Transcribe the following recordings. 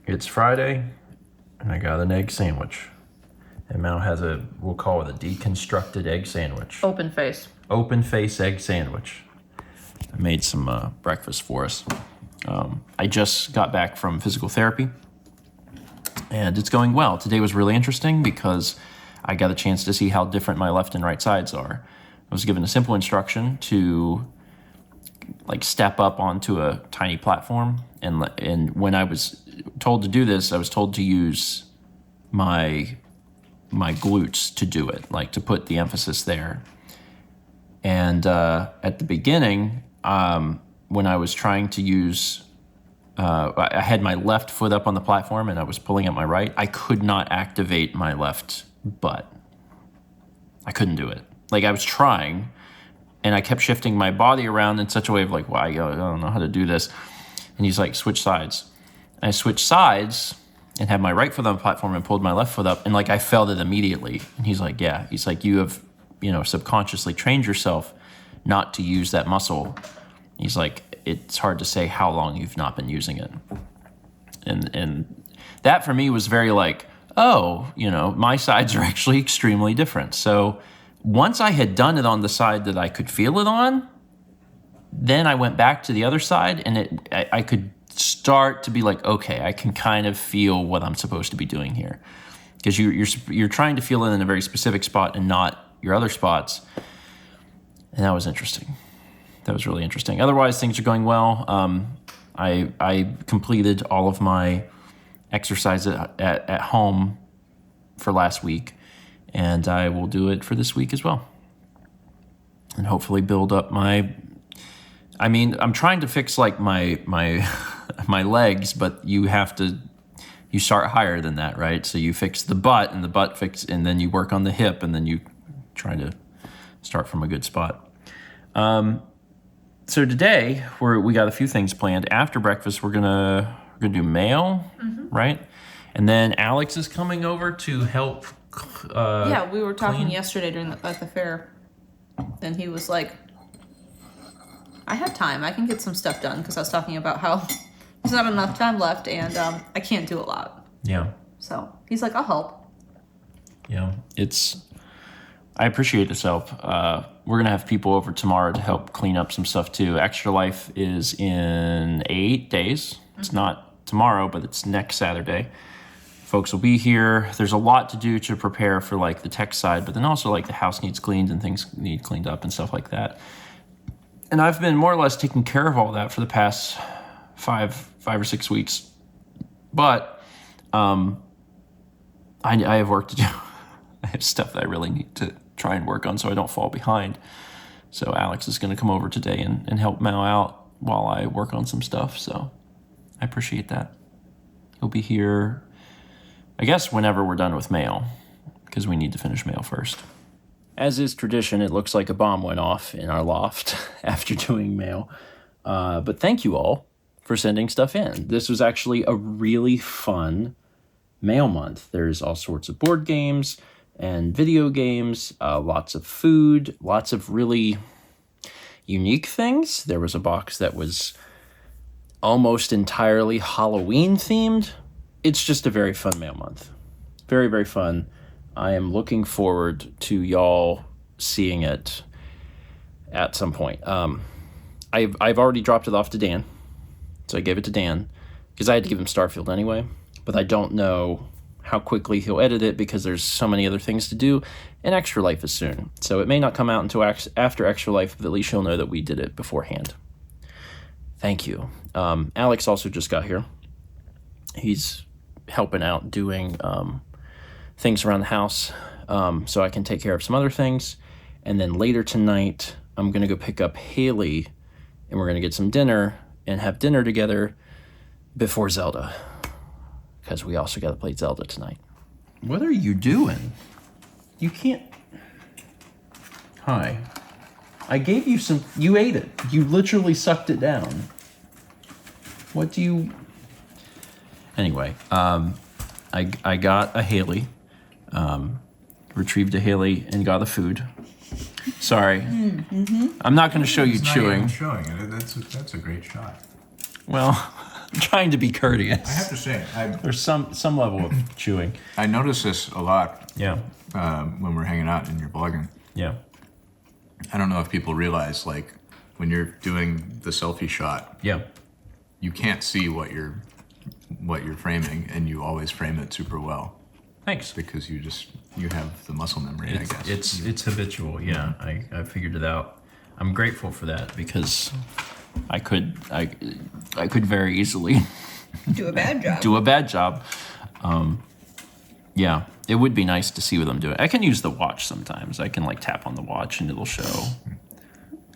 It's Friday, and I got an egg sandwich. And Mal has we'll call it a deconstructed egg sandwich. Open face. Open face egg sandwich. I made some breakfast for us. I just got back from physical therapy, and it's going well. Today was really interesting because I got a chance to see how different my left and right sides are. I was given a simple instruction to step up onto a tiny platform, and when I was told to do this, I was told to use my glutes to do it, to put the emphasis there. And at the beginning, when I was trying to use, I had my left foot up on the platform and I was pulling up my right. I could not activate my left butt. I couldn't do it. I was trying, and I kept shifting my body around in such a way of I don't know how to do this. And he's like, switch sides. And I switched sides and had my right foot on the platform and pulled my left foot up, and I felt it immediately. And he's like, yeah. He's like, you have, subconsciously trained yourself not to use that muscle. He's like, it's hard to say how long you've not been using it. And that for me was very my sides are actually extremely different. So once I had done it on the side that I could feel it on, then I went back to the other side, and I could start to be okay, I can kind of feel what I'm supposed to be doing here, because you're trying to feel it in a very specific spot and not your other spots. And that was interesting. That was really interesting. Otherwise, things are going well. I completed all of my exercise at home for last week, and I will do it for this week as well, and hopefully build up I'm trying to fix my my legs, but you start higher than that, right? So you fix the butt, and the butt and then you work on the hip, and then you try to start from a good spot. So today we got a few things planned. After breakfast, we're gonna do mail, right? And then Alex is coming over to help. We were talking yesterday at the fair, and he was like, I have time. I can get some stuff done, because I was talking about how there's not enough time left, and I can't do a lot. Yeah. So he's like, I'll help. Yeah, I appreciate this help. We're going to have people over tomorrow to help clean up some stuff too. Extra Life is in 8 days. It's not tomorrow, but it's next Saturday. Folks will be here. There's a lot to do to prepare for the tech side, but then also the house needs cleaned and things need cleaned up and stuff like that. And I've been more or less taking care of all that for the past five or 6 weeks. But I have work to do. I have stuff that I really need to try and work on so I don't fall behind. So Alex is going to come over today and help Mao out while I work on some stuff. So I appreciate that. He'll be here, I guess, whenever we're done with mail, because we need to finish mail first. As is tradition, it looks like a bomb went off in our loft after doing mail. But thank you all for sending stuff in. This was actually a really fun mail month. There's all sorts of board games and video games, lots of food, lots of really unique things. There was a box that was almost entirely Halloween themed. It's just a very fun mail month. Very, very fun. I am looking forward to y'all seeing it at some point. I've already dropped it off to Dan. So I gave it to Dan because I had to give him Starfield anyway. But I don't know how quickly he'll edit it because there's so many other things to do. And Extra Life is soon. So it may not come out until after Extra Life, but at least he'll know that we did it beforehand. Thank you. Alex also just got here. He's helping out doing things around the house, so I can take care of some other things. And then later tonight, I'm going to go pick up Haley, and we're going to get some dinner and have dinner together before Zelda, because we also got to play Zelda tonight. What are you doing? You can't... Hi. I gave you some... You ate it. You literally sucked it down. What do you... Anyway, I got a Haley. Retrieved a Haley and got a food. Sorry. I'm not going to show you It's chewing. Not even showing it. That's a great shot. Well, I'm trying to be courteous. I have to say, there's some level of chewing. I notice this a lot. Yeah. When we're hanging out and you're vlogging. Yeah. I don't know if people realize, like, when you're doing the selfie shot. Yeah. You can't see what you're framing, and you always frame it super well. Thanks. Because you have the muscle memory, I guess. It's habitual. Yeah, I figured it out. I'm grateful for that because I could very easily do a bad job. Yeah, it would be nice to see what I'm doing. I can use the watch sometimes. I can like tap on the watch and it'll show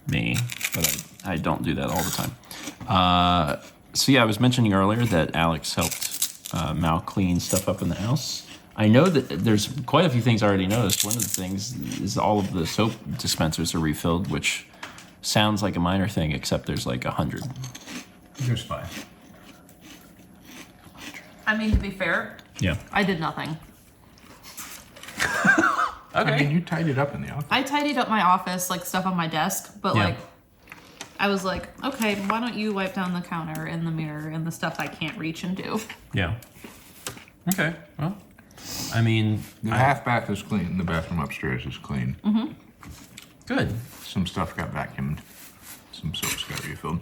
me, but I don't do that all the time. So yeah, I was mentioning earlier that Alex helped Mal clean stuff up in the house. I know that there's quite a few things I already noticed. One of the things is all of the soap dispensers are refilled, which sounds like a minor thing, except there's like 100. There's 5. I mean, to be fair, yeah, I did nothing. Okay. I mean, you tidied up in the office. I tidied up my office, like stuff on my desk, but Yeah. like, I was like, okay, why don't you wipe down the counter and the mirror and the stuff I can't reach and do? Yeah. Okay. Well, I mean, The half bath is clean. The bathroom upstairs is clean. Mm-hmm. Good. Some stuff got vacuumed. Some soaps got refilled.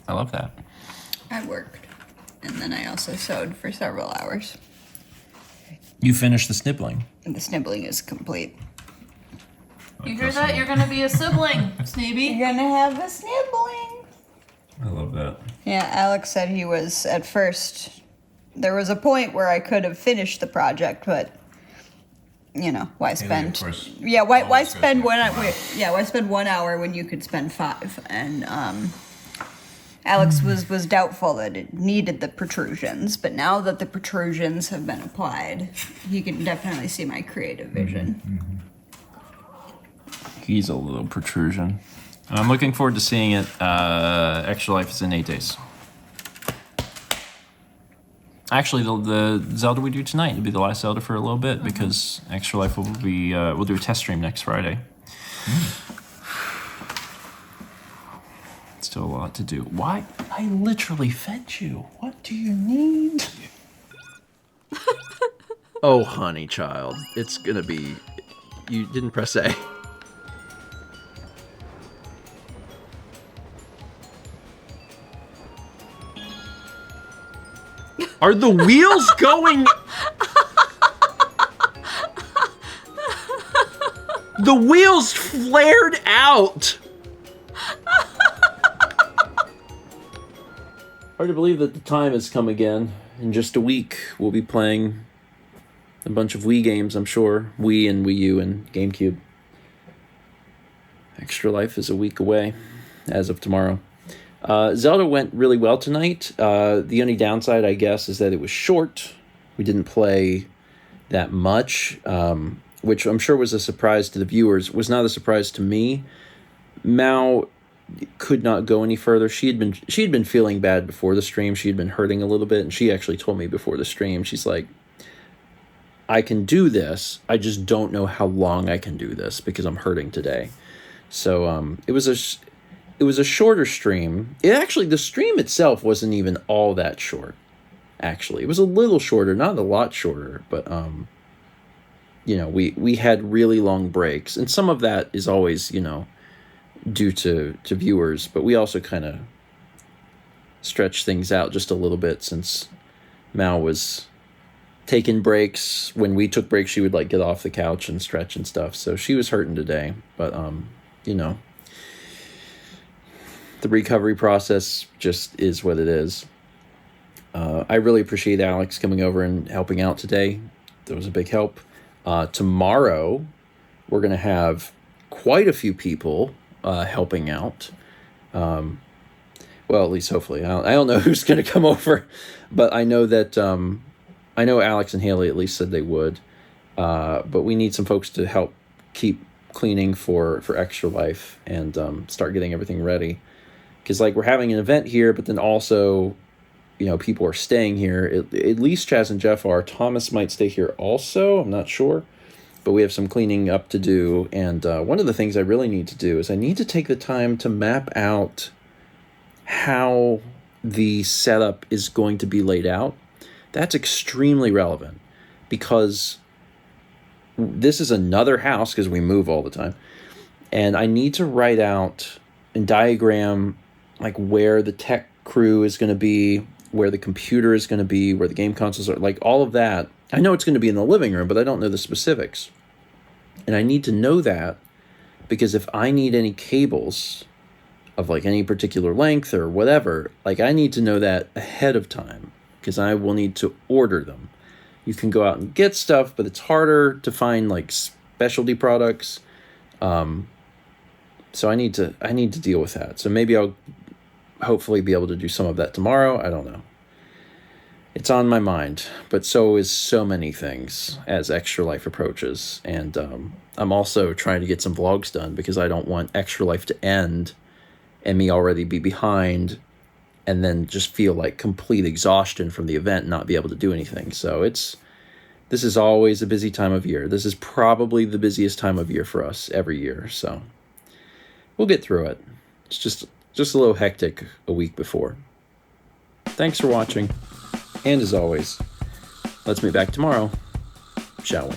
I love that. I worked, and then I also sewed for several hours. You finished the snippling. And the snibbling is complete. You hear that? You're gonna be a sibling, Sneeby. You're gonna have a snibbling. I love that. Yeah, Alex said he was at first. There was a point where I could have finished the project, but you know, why spend? of course, Yeah, why always spend goes one? like 5. Why spend 1 hour when you could spend 5? And Alex was doubtful that it needed the protrusions, but now that the protrusions have been applied, he can definitely see my creative vision. He's a little protrusion. I'm looking forward to seeing it. Extra Life is in 8 days. Actually, the Zelda we do tonight will be the last Zelda for a little bit because Extra Life will be. We'll do a test stream next Friday. Still a lot to do. Why? I literally fed you. What do you need? Oh, honey child, it's gonna be. You didn't press A. Are the wheels going? The wheels flared out. Hard to believe that the time has come again. In just a week, we'll be playing a bunch of Wii games, I'm sure. Wii and Wii U and GameCube. Extra Life is a week away, as of tomorrow. Zelda went really well tonight. The only downside, I guess, is that it was short. We didn't play that much, which I'm sure was a surprise to the viewers. Was not a surprise to me. Mao could not go any further. She had been feeling bad before the stream. She had been hurting a little bit, and she actually told me before the stream, she's like, I can do this. I just don't know how long I can do this because I'm hurting today. So it was a shorter stream. The stream itself wasn't even all that short. Actually, it was a little shorter, not a lot shorter, but we had really long breaks, and some of that is always due to viewers, but we also kind of stretched things out just a little bit since Mal was taking breaks. When we took breaks, she would like get off the couch and stretch and stuff. So she was hurting today, but the recovery process just is what it is. I really appreciate Alex coming over and helping out today. That was a big help. Tomorrow, we're going to have quite a few people helping out. Well, at least hopefully. I don't know who's going to come over, but I know that I know Alex and Haley at least said they would. But we need some folks to help keep cleaning for Extra Life and start getting everything ready. Because we're having an event here, but then also, people are staying here. At least Chaz and Jeff are. Thomas might stay here also. I'm not sure. But we have some cleaning up to do. And one of the things I really need to do is I need to take the time to map out how the setup is going to be laid out, that's extremely relevant, because this is another house, because we move all the time, and I need to write out and diagram like where the tech crew is going to be, where the computer is going to be, where the game consoles are, like all of that. I know it's going to be in the living room, but I don't know the specifics. And I need to know that, because if I need any cables of like any particular length or whatever, like I need to know that ahead of time, because I will need to order them. You can go out and get stuff, but it's harder to find like specialty products. So I need to deal with that. So maybe I'll hopefully be able to do some of that tomorrow. I don't know. It's on my mind, but so is so many things as Extra Life approaches. And I'm also trying to get some vlogs done, because I don't want Extra Life to end and me already be behind and then just feel like complete exhaustion from the event and not be able to do anything. So this is always a busy time of year. This is probably the busiest time of year for us every year. So we'll get through it. It's just a little hectic a week before. Thanks for watching. And as always, let's meet back tomorrow, shall we?